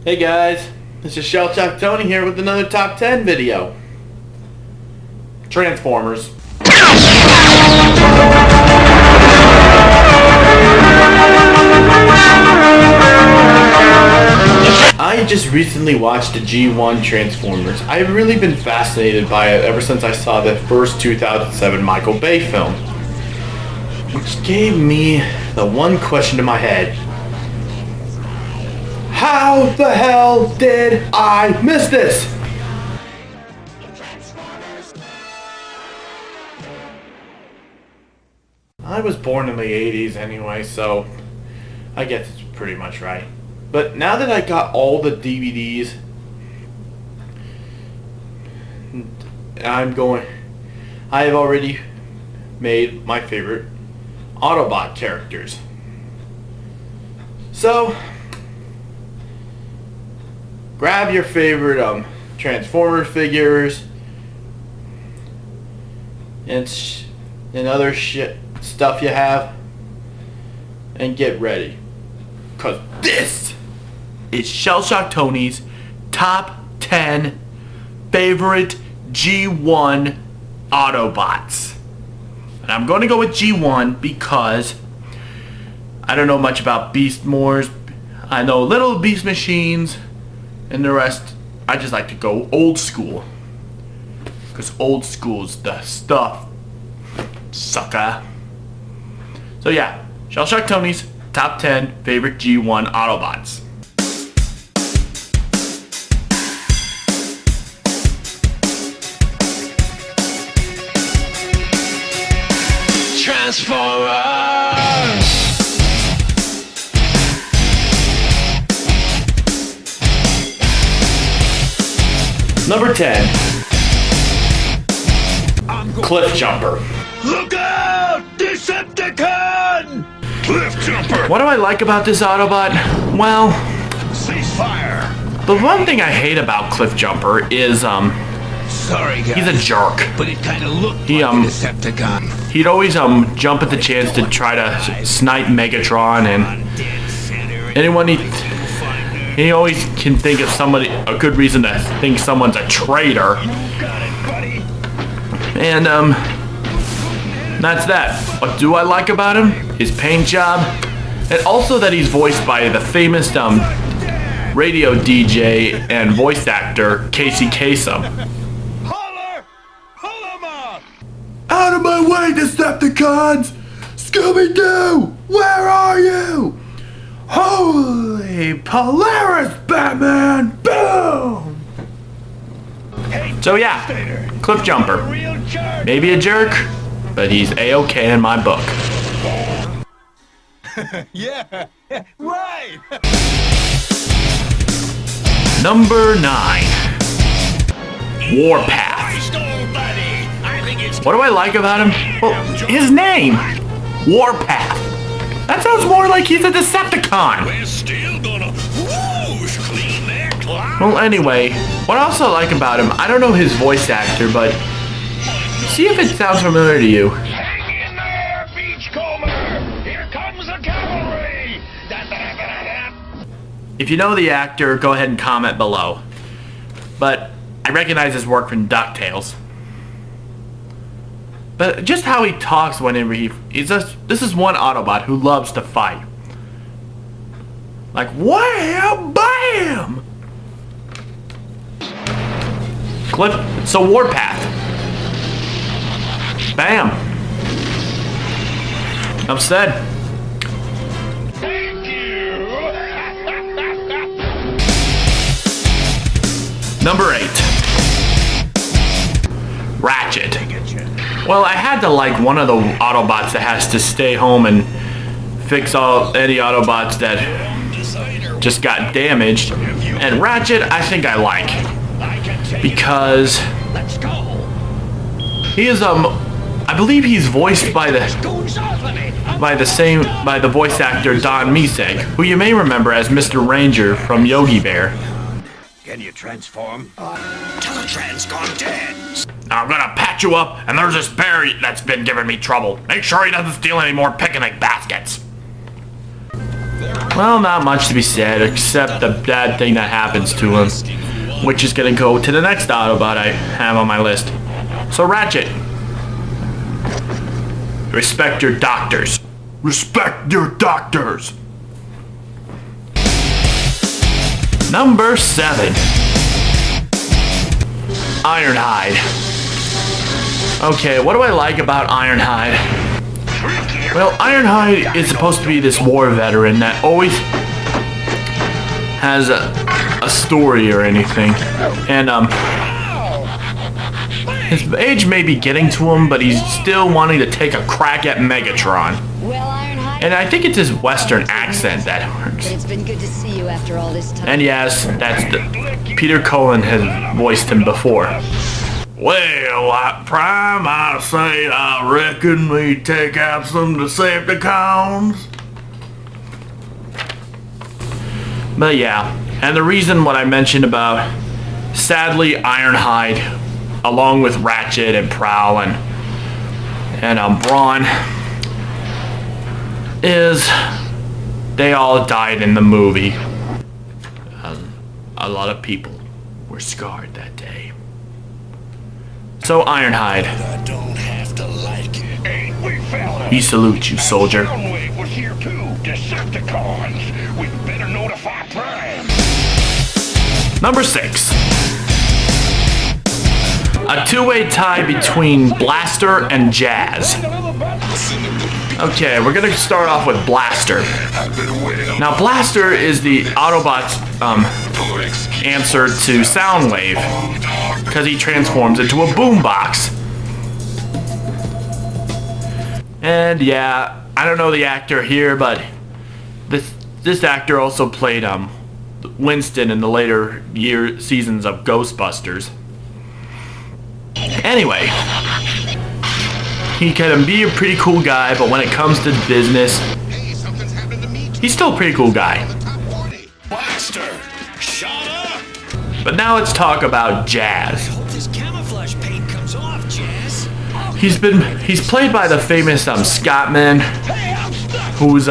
Hey guys, this is ShellshockTony here with another top 10 video. Transformers. I just recently watched the G1 Transformers. I've really been fascinated by it ever since I saw the first 2007 Michael Bay film, which gave me the one question in my head. How the hell did I miss this? I was born in the 80s anyway, so I guess it's pretty much right. But now that I got all the DVDs, I have already made my favorite Autobot characters. So, grab your favorite Transformer figures and other stuff you have, and get ready, cause this is ShellshockTony's top 10 favorite G1 Autobots. And I'm going to go with G1 because I don't know much about Beast Mores. I know little Beast Machines, and the rest, I just like to go old school. Because old school's the stuff, sucker. So yeah, ShellshockTony's top 10 favorite G1 Autobots. Transformers! Number 10. Cliff Jumper. Look out! Decepticon! Cliff Jumper! What do I like about this Autobot? Well, Ceasefire! the one thing I hate about Cliff Jumper is, Sorry, guys. he's a jerk. But it kind of looked He, like a Decepticon. He'd always, jump at the chance to try to snipe Megatron, and anyone he always can think of a good reason to think someone's a traitor. And, that's that. What do I like about him? His paint job, and also that he's voiced by the famous, radio DJ and voice actor, Casey Kasem. Out of my way, Decepticons! Scooby-Doo! Where are you? Holy Polaris, Batman! Boom! So yeah, Cliff Jumper. Maybe a jerk, but he's A-okay in my book. Yeah, right! Number 9. Warpath. What do I like about him? Well, his name, Warpath. That sounds more like he's a Decepticon. Well, anyway, what I also like about him, I don't know his voice actor, but see if it sounds familiar to you. Hang in there, Beachcomber! Here comes the cavalry! If you know the actor, go ahead and comment below. But I recognize his work from DuckTales. But just how he talks whenever this is one Autobot who loves to fight. Like, wham, bam! So Warpath. Bam. I'm said. Thank you! Number 8. Ratchet. Well, I had to like one of the Autobots that has to stay home and fix any Autobots that just got damaged. And Ratchet, I think I like. Because he is, I believe he's voiced by the voice actor Don Misek, who you may remember as Mr. Ranger from Yogi Bear. Can you transform? Teletrans gone dead. I'm gonna patch you up, and there's this bear that's been giving me trouble. Make sure he doesn't steal any more picnic baskets. Well, not much to be said, except the bad thing that happens to him, which is gonna go to the next Autobot I have on my list. So, Ratchet. Respect your doctors. Respect your doctors! Number 7. Ironhide. Okay, what do I like about Ironhide? Well, Ironhide is supposed to be this war veteran that always has a story or anything. And, his age may be getting to him, but he's still wanting to take a crack at Megatron. And I think it's his Western accent that hurts. It's been good to see you after all this time. And yes, Peter Cullen has voiced him before. Well, Prime, I say I reckon we take out some Decepticons. But yeah, and the reason what I mentioned about, sadly, Ironhide, along with Ratchet and Prowl and Brawn, is they all died in the movie. A lot of people were scarred that day. So Ironhide, I don't have to like it. Ain't we, fella? we salute you, soldier. Soundwave was here too. Decepticons. We better notify Prime. Number 6. A two-way tie between Blaster and Jazz. Okay, we're gonna start off with Blaster. Now, Blaster is the Autobot's answer to Soundwave, because he transforms into a boombox. And yeah, I don't know the actor here, but this actor also played Winston in the later seasons of Ghostbusters. Anyway, he can be a pretty cool guy, but when it comes to business, he's still a pretty cool guy. Blaster, shut up! But now let's talk about Jazz. This camouflage paint comes off, Jazz. He's played by the famous Scottman, who's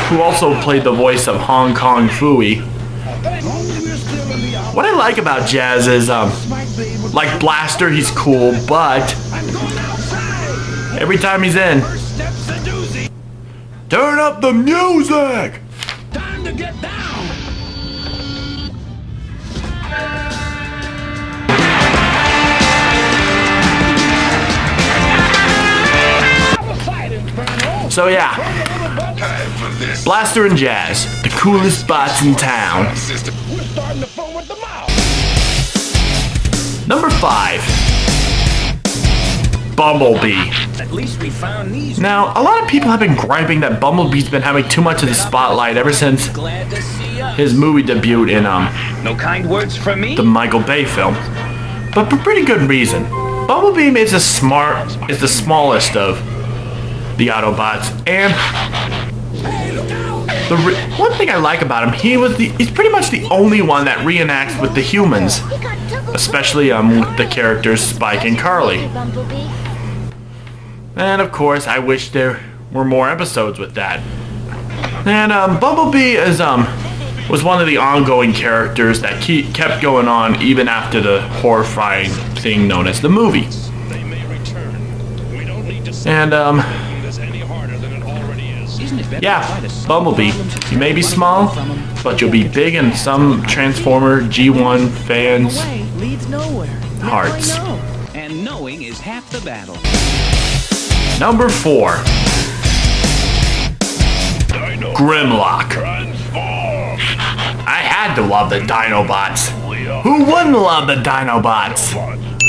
who also played the voice of Hong Kong Phooey. What I like about Jazz is, like Blaster, he's cool, but every time he's in, turn up the music! Time to get down! So yeah, Blaster and Jazz, the coolest bots in town. We're starting to foam at the mouth. Number 5. Bumblebee. At least we found these. Now, a lot of people have been griping that Bumblebee's been having too much of the spotlight ever since Glad to see us. his movie debut in No kind words from me. the Michael Bay film. But for pretty good reason. Bumblebee is the smallest of the Autobots, and one thing I like about him, he's pretty much the only one that reenacts with the humans, especially with the characters Spike and Carly. And of course, I wish there were more episodes with that. And Bumblebee was one of the ongoing characters that kept going on even after the horrifying thing known as the movie. They may return. We don't need to And this any harder than it already is. yeah, Bumblebee. You may be small, but you'll be big in some Transformer G1 fans' hearts. And knowing is half the battle. Number 4. Dino Grimlock. transform. I had to love the Dinobots. Who wouldn't love the Dinobots?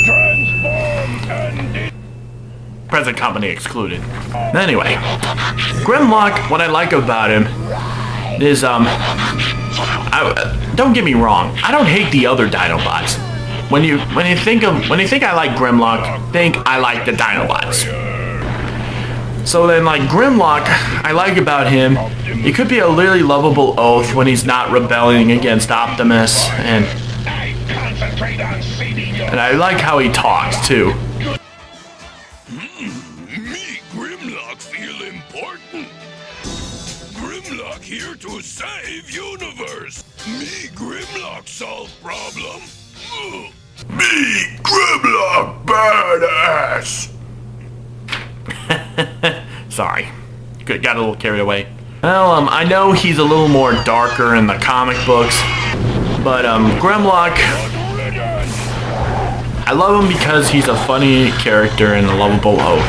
Transform and Present company excluded. Anyway, Grimlock, what I like about him is, don't get me wrong, I don't hate the other Dinobots. When you think I like Grimlock, think I like the Dinobots. So then, like, Grimlock, I like about him, he could be a really lovable oaf when he's not rebelling against Optimus, and I concentrate on saving your I like how he talks, too. me, Grimlock, feel important. Save universe. Me Grimlock solve problem. Me Grimlock badass. Sorry, got a little carried away. Well, I know he's a little more darker in the comic books, but Grimlock, I love him because he's a funny character and a lovable oaf.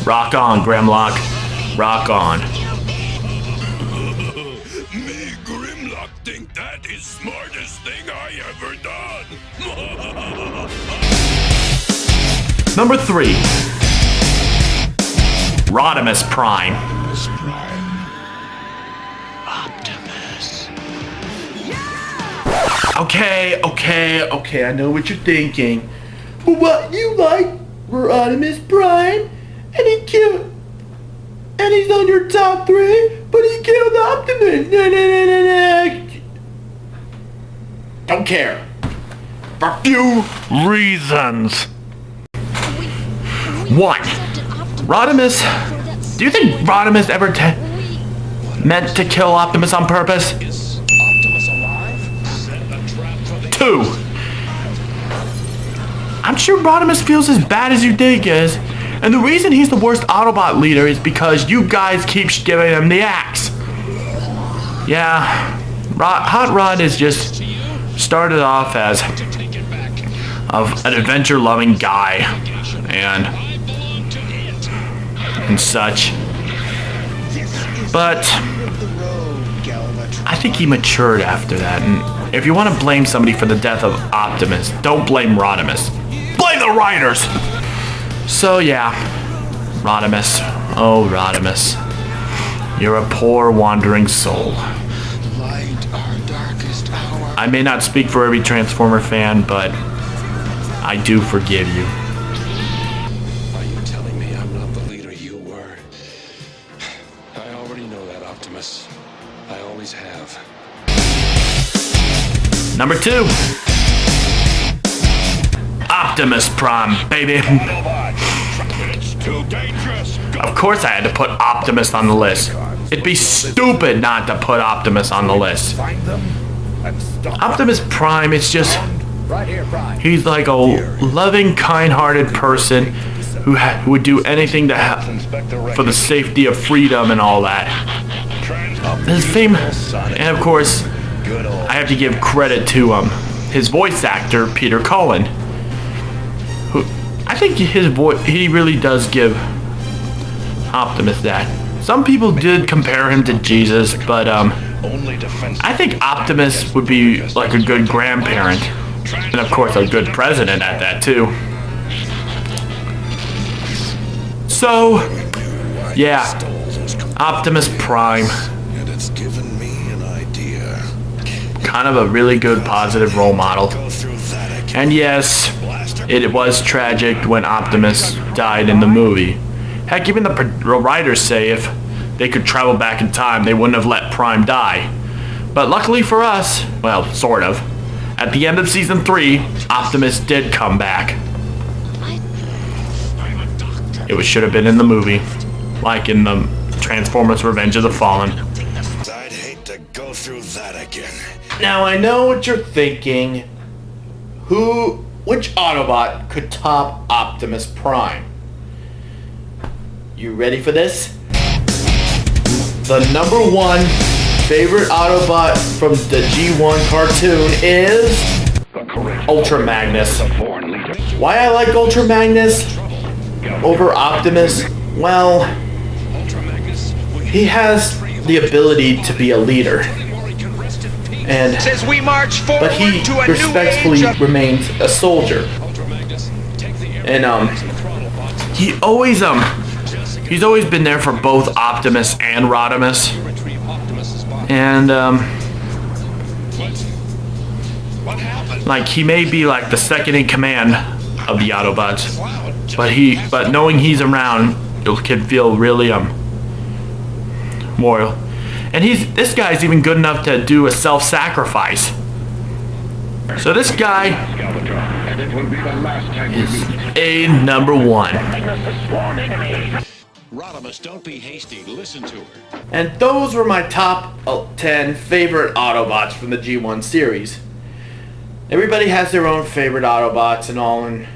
Rock on, Grimlock. Rock on. Me Grimlock think that is smartest thing I ever done. Number 3. Rodimus Prime. Optimus. Okay, I know what you're thinking. But what you like Rodimus Prime? And he killed... And he's on your top 3, but he killed Optimus. Don't care. For a few reasons. 1. Rodimus. Do you think Rodimus ever meant to kill Optimus on purpose? Is Optimus alive? Set a trap for the 2. I'm sure Rodimus feels as bad as you think he is. And the reason he's the worst Autobot leader is because you guys keep giving him the axe. Yeah, Hot Rod is just started off as an adventure-loving guy and such. But I think he matured after that. And if you want to blame somebody for the death of Optimus, don't blame Rodimus. Blame the writers! So yeah, Rodimus. Oh, Rodimus. You're a poor wandering soul. light, our darkest hour. I may not speak for every Transformer fan, but I do forgive you. Are you telling me I'm not the leader you were? I already know that, Optimus. I always have. Number 2. Optimus Prime, baby. It's too dangerous. Of course I had to put Optimus on the list. It'd be stupid not to put Optimus on the list. Find them and stop. Optimus Prime is just... Right here, Prime. He's like a loving, kind-hearted person who would do anything to for the safety of freedom and all that. His fame... And of course, I have to give credit to his voice actor, Peter Cullen. I think his voice, he really does give Optimus that. Some people did compare him to Jesus, but I think Optimus would be like a good grandparent. And of course a good president at that too. So, yeah, Optimus Prime. And it's given me an idea. Kind of a really good positive role model. Go through that again. And yes, it was tragic when Optimus died in the movie. Heck, even the writers say if they could travel back in time, they wouldn't have let Prime die. But luckily for us, well, sort of, at the end of season 3, Optimus did come back. It should have been in the movie, like in the Transformers Revenge of the Fallen. I'd hate to go through that again. Now I know what you're thinking. Which Autobot could top Optimus Prime? You ready for this? The number 1 favorite Autobot from the G1 cartoon is Ultra Magnus. Why I like Ultra Magnus over Optimus? Well, he has the ability to be a leader. And but he respectfully remains a soldier. And he's always been there for both Optimus and Rodimus. And like he may be like the second in command of the Autobots, but knowing he's around, it can feel really loyal. And this guy's even good enough to do a self-sacrifice. So this guy is a number 1. Rodimus, don't be hasty. Listen to her. And those were my top 10 favorite Autobots from the G1 series. Everybody has their own favorite Autobots and all, and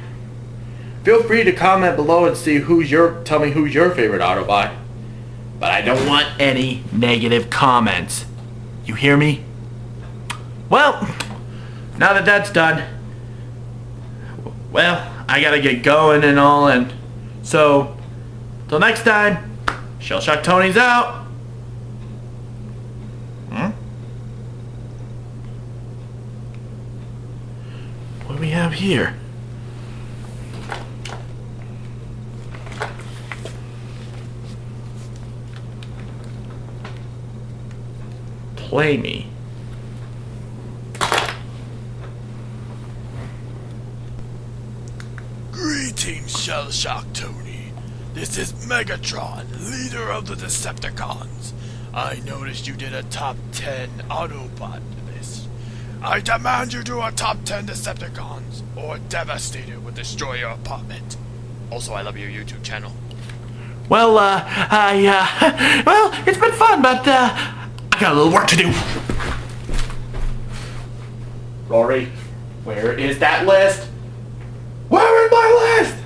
feel free to comment below and see tell me who's your favorite Autobot. But I don't want any negative comments. You hear me? Well, now that that's done, well, I gotta get going and all, and so, till next time, ShellshockTony's out. What do we have here? Play me. Greetings, ShellshockTony. This is Megatron, leader of the Decepticons. I noticed you did a top 10 Autobot list. I demand you do a top 10 Decepticons, or Devastator will destroy your apartment. Also, I love your YouTube channel. Well, well, it's been fun, but, I got a little work to do. Rory, where is that list? Where is my list?